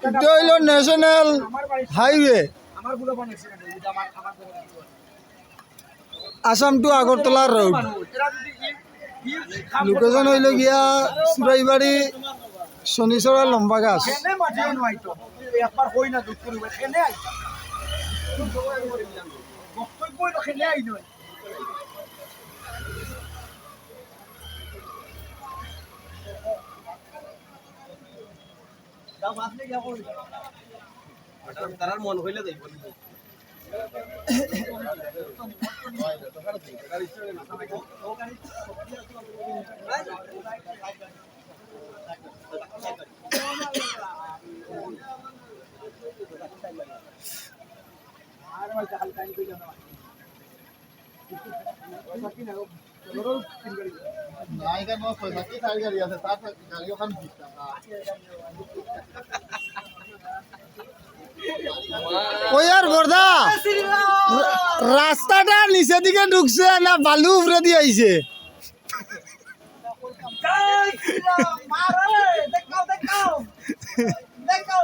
এটা হইল national highway Assam to Agartala road. Location হইল গিয়া সুরাইবাড়ি শনিচরা লম্বা গাছ। তারার মন হইলে যাইব ওই আর বর্দা রাস্তাটা নিচের দিকে ঢুকছে না বালু উপরে দিয়ে আইছে? দেখাও